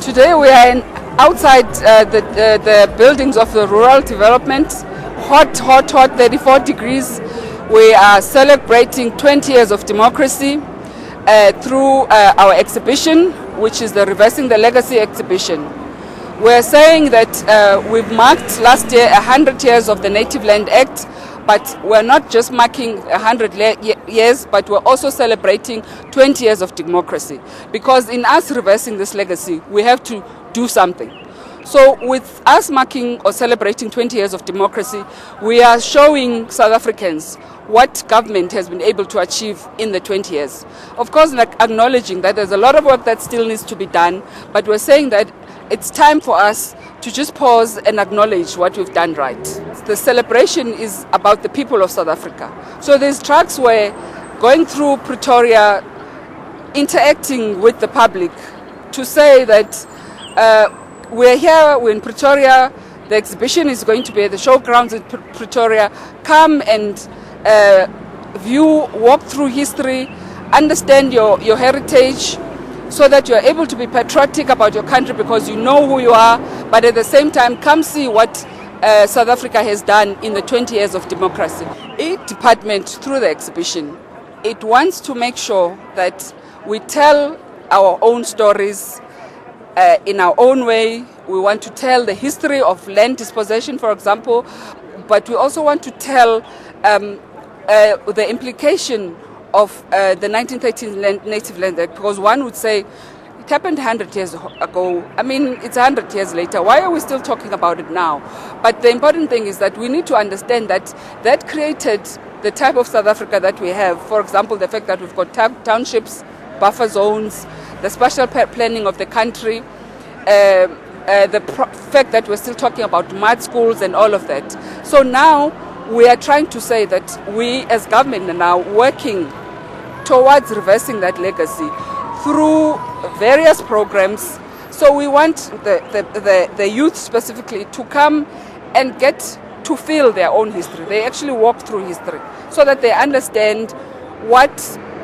Today we are outside the buildings of the rural development. Hot, 34 degrees. We are celebrating 20 years of democracy through our exhibition, which is the Reversing the Legacy exhibition. We're saying that we've marked last year 100 years of the Native Land Act, but we're not just marking 100 years, but we're also celebrating 20 years of democracy. Because in us reversing this legacy, we have to do something. So with us marking or celebrating 20 years of democracy, we are showing South Africans what government has been able to achieve in the 20 years. Of course, acknowledging that there's a lot of work that still needs to be done, but we're saying that it's time for us to just pause and acknowledge what we've done right. The celebration is about the people of South Africa. So these trucks were going through Pretoria, interacting with the public to say that we're here, we're in Pretoria, the exhibition is going to be at the showgrounds in Pretoria. Come and view, walk through history, understand your heritage, so that you're able to be patriotic about your country because you know who you are, but at the same time, come see what South Africa has done in the 20 years of democracy. Each department, through the exhibition, it wants to make sure that we tell our own stories in our own way. We want to tell the history of land dispossession, for example, but we also want to tell the implication of the 1913 Native Land Act, because one would say it happened 100 years ago. I mean, it's 100 years later. Why are we still talking about it now? But the important thing is that we need to understand that that created the type of South Africa that we have. For example, the fact that we've got townships, buffer zones, the special planning of the country, the fact that we're still talking about mud schools and all of that. So now we are trying to say that we as government are now working towards reversing that legacy through various programs. So we want the youth specifically to come and get to feel their own history. They actually walk through history so that they understand what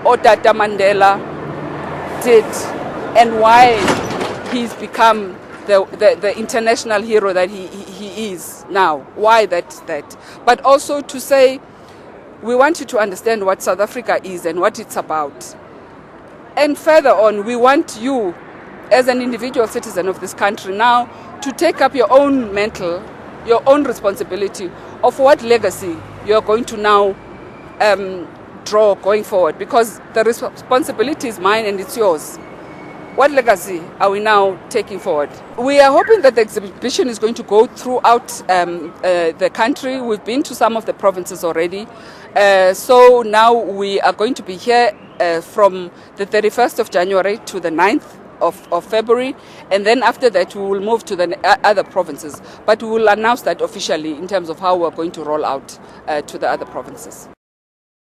Otata Mandela did and why he's become the international hero that he is now. Why that? But also to say, we want you to understand what South Africa is and what it's about. And further on, we want you, as an individual citizen of this country now, to take up your own mantle, your own responsibility of what legacy you're going to now draw going forward. Because the responsibility is mine and it's yours. What legacy are we now taking forward? We are hoping that the exhibition is going to go throughout the country. We've been to some of the provinces already. So now we are going to be here from the 31st of January to the 9th of February. And then after that, we will move to the other provinces. But we will announce that officially in terms of how we're going to roll out to the other provinces.